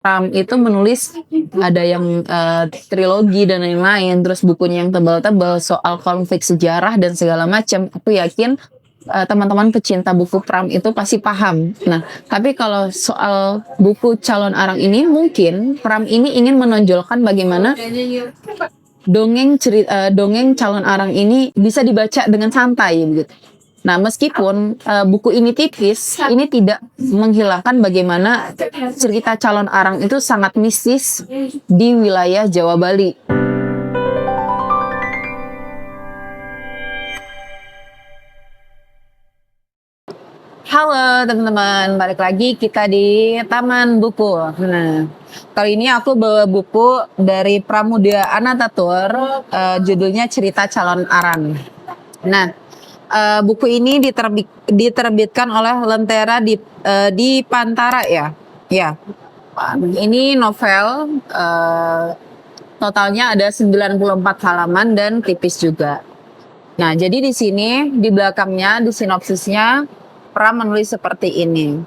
Pram itu menulis ada yang, trilogi dan lain-lain, terus bukunya yang tebal-tebal soal konflik sejarah dan segala macam. Aku yakin, teman-teman pecinta buku Pram itu pasti paham. Nah, tapi kalau soal buku Calon Arang ini mungkin Pram ini ingin menonjolkan bagaimana dongeng Calon Arang ini bisa dibaca dengan santai gitu. Nah, meskipun buku ini tipis, ini tidak menghilangkan bagaimana cerita Calon Arang itu sangat mistis di wilayah Jawa Bali. Halo teman-teman, balik lagi kita di Taman Buku. Nah, kali ini aku bawa buku dari Pramudia Anantatur, judulnya Cerita Calon Arang. Nah, buku ini diterbitkan oleh Lentera di Pantara ya. Ya, ini novel, totalnya ada 94 halaman dan tipis juga. Nah, jadi di sini di belakangnya di sinopsisnya Pram menulis seperti ini.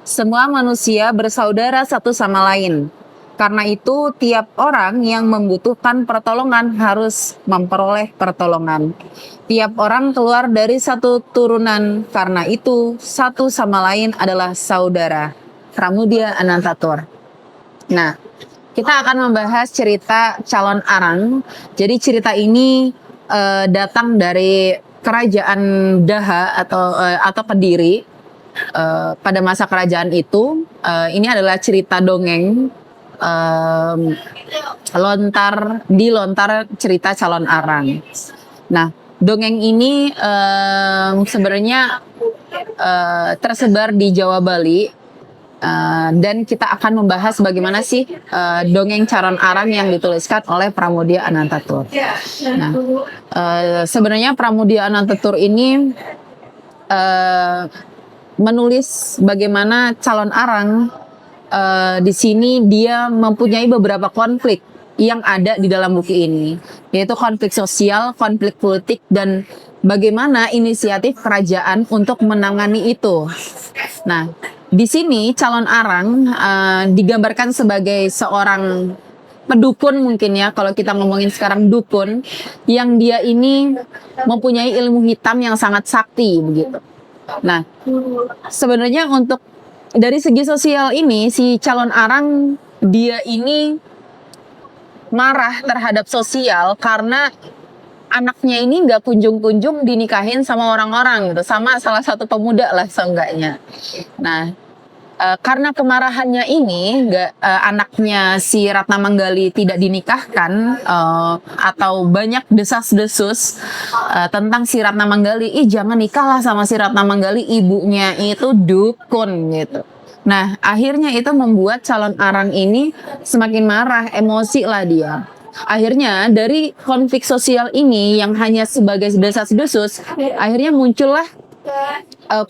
Semua manusia bersaudara satu sama lain. Karena itu tiap orang yang membutuhkan pertolongan harus memperoleh pertolongan. Tiap orang keluar dari satu turunan, karena itu satu sama lain adalah saudara. Pramudia Anantatur. Nah, kita akan membahas cerita Calon Arang. Jadi cerita ini datang dari kerajaan Daha atau Kediri. Pada masa kerajaan itu, ini adalah cerita dongeng lontar cerita Calon Arang. Nah, dongeng ini sebenarnya tersebar di Jawa Bali. Dan kita akan membahas bagaimana sih dongeng Calon Arang yang dituliskan oleh Pramudia Anantatur. Nah, sebenarnya Pramudia Anantatur ini menulis bagaimana Calon Arang di sini dia mempunyai beberapa konflik yang ada di dalam buku ini, yaitu konflik sosial, konflik politik, dan bagaimana inisiatif kerajaan untuk menangani itu. Nah, di sini Calon Arang digambarkan sebagai seorang pedukun mungkin ya, kalau kita ngomongin sekarang dukun, yang dia ini mempunyai ilmu hitam yang sangat sakti begitu. Nah, sebenarnya untuk dari segi sosial ini si Calon Arang dia ini marah terhadap sosial karena anaknya ini nggak kunjung-kunjung dinikahin sama orang-orang gitu, sama salah satu pemuda lah seenggaknya. Nah, karena kemarahannya ini anaknya si Ratna Manggali tidak dinikahkan, atau banyak desas-desus tentang si Ratna Manggali, jangan nikahlah sama si Ratna Manggali, ibunya itu dukun gitu. Nah, akhirnya itu membuat Calon Arang ini semakin marah, emosi lah dia. Akhirnya dari konflik sosial ini yang hanya sebagai desas-desus, akhirnya muncullah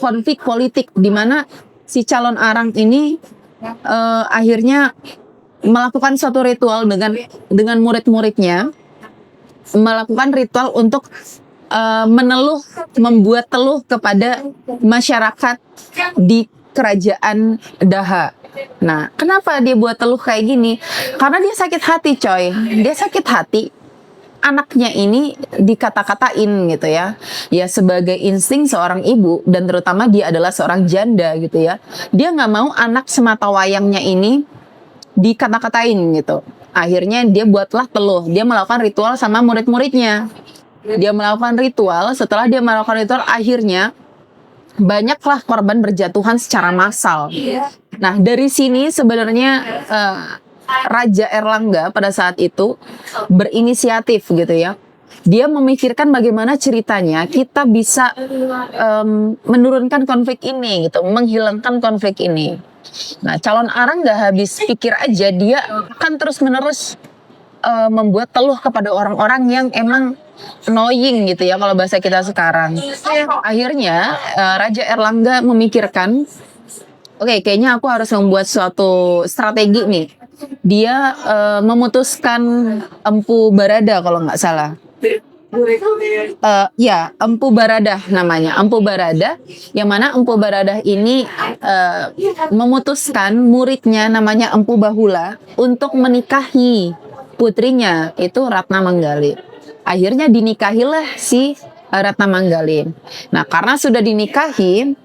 konflik politik di mana si Calon Arang ini akhirnya melakukan suatu ritual dengan murid-muridnya, melakukan ritual untuk membuat teluh kepada masyarakat di kerajaan Daha. Nah, kenapa dia buat teluh kayak gini? Karena dia sakit hati, coy. Dia sakit hati. Anaknya ini dikata-katain gitu ya. Ya sebagai insting seorang ibu, dan terutama dia adalah seorang janda gitu ya. Dia nggak mau anak semata wayangnya ini dikata-katain gitu. Akhirnya dia buatlah teluh. Dia melakukan ritual sama murid-muridnya. Dia melakukan ritual, setelah dia melakukan ritual akhirnya banyaklah korban berjatuhan secara massal. Nah, dari sini sebenarnya Raja Erlangga pada saat itu berinisiatif gitu ya. Dia memikirkan bagaimana ceritanya kita bisa menurunkan konflik ini gitu, menghilangkan konflik ini. Nah, Calon Arang nggak habis pikir aja, dia akan terus-menerus membuat teluh kepada orang-orang yang emang annoying gitu ya kalau bahasa kita sekarang. Akhirnya Raja Erlangga memikirkan, oke, kayaknya aku harus membuat suatu strategi nih. Dia memutuskan Empu Barada kalau nggak salah. Ya, Empu Baradah namanya. Empu Baradah, yang mana Empu Baradah ini memutuskan muridnya namanya Empu Bahula untuk menikahi putrinya, itu Ratna Manggali. Akhirnya dinikahilah si Ratna Manggali. Nah, karena sudah dinikahi,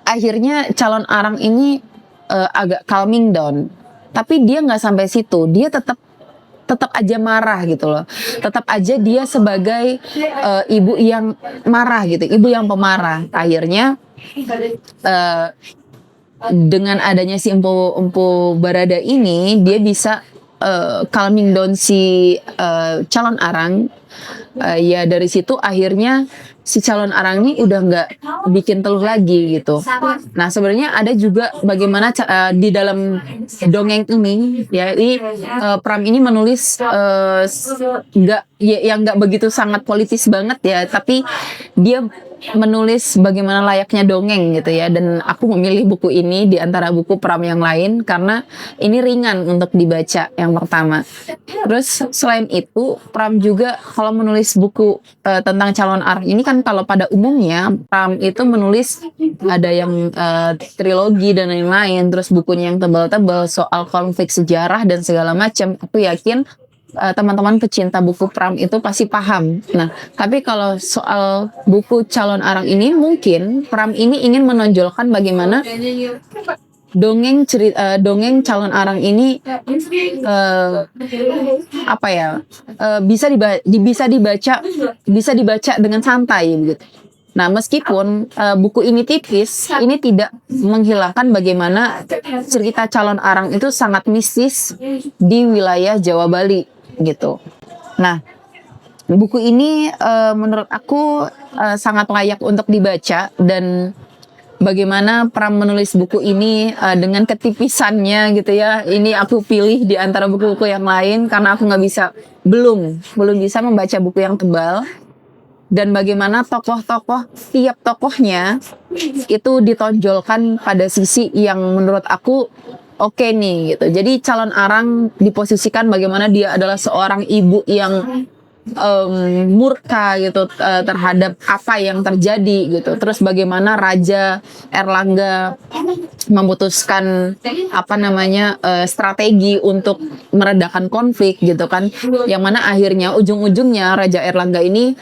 akhirnya calon arang ini agak calming down. Tapi dia nggak sampai situ, dia tetap aja marah gitu loh. Tetap aja dia sebagai ibu yang marah gitu, ibu yang pemarah. Akhirnya dengan adanya si Empu Barada ini, dia bisa calming down si calon arang. Ya dari situ akhirnya si calon arang ini udah nggak bikin teluh lagi gitu. Nah sebenarnya ada juga bagaimana di dalam dongeng ini, ya ini Pram ini menulis nggak yang nggak begitu sangat politis banget ya, tapi dia menulis bagaimana layaknya dongeng gitu ya. Dan aku memilih buku ini di antara buku Pram yang lain karena ini ringan untuk dibaca yang pertama. Terus selain itu Pram juga kalau menulis buku tentang calon arang ini kan, kalau pada umumnya Pram itu menulis ada yang trilogi dan lain-lain, terus bukunya yang tebal-tebal soal konflik sejarah dan segala macam. Aku yakin teman-teman pecinta buku Pram itu pasti paham. Nah, tapi kalau soal buku calon arang ini, mungkin Pram ini ingin menonjolkan bagaimana dongeng calon arang ini apa ya, bisa dibaca dengan santai gitu. Nah, meskipun buku ini tipis, ini tidak menghilangkan bagaimana cerita calon arang itu sangat mistis di wilayah Jawa Bali gitu. Nah, buku ini menurut aku sangat layak untuk dibaca, dan bagaimana Pram menulis buku ini dengan ketipisannya gitu ya. Ini aku pilih di antara buku-buku yang lain karena aku belum bisa membaca buku yang tebal. Dan bagaimana tiap tokohnya itu ditonjolkan pada sisi yang menurut aku oke nih gitu. Jadi calon arang diposisikan bagaimana dia adalah seorang ibu yang murka gitu terhadap apa yang terjadi gitu. Terus bagaimana Raja Erlangga memutuskan strategi untuk meredakan konflik gitu kan, yang mana akhirnya ujung-ujungnya Raja Erlangga ini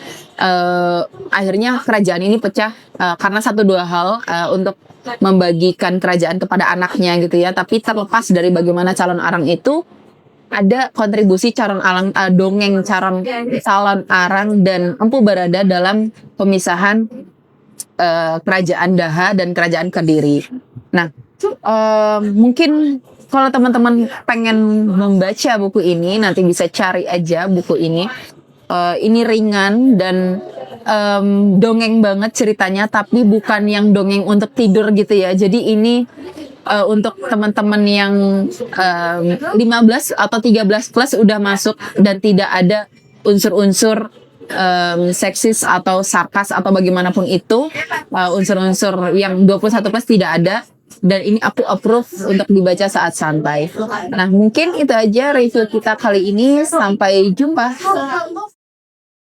akhirnya kerajaan ini pecah karena satu dua hal, untuk membagikan kerajaan kepada anaknya gitu ya. Tapi terlepas dari bagaimana calon arang itu, ada kontribusi dongeng calon arang dan Empu Barada dalam pemisahan kerajaan Daha dan kerajaan Kediri. Nah, mungkin kalau teman-teman pengen membaca buku ini, nanti bisa cari aja buku ini. Ini ringan dan dongeng banget ceritanya, tapi bukan yang dongeng untuk tidur gitu ya. Jadi ini untuk teman-teman yang 15 atau 13 plus udah masuk, dan tidak ada unsur-unsur seksis atau sarkas atau bagaimanapun itu. Unsur-unsur yang 21 plus tidak ada, dan ini aku approve untuk dibaca saat santai. Nah, mungkin itu aja review kita kali ini. Sampai jumpa.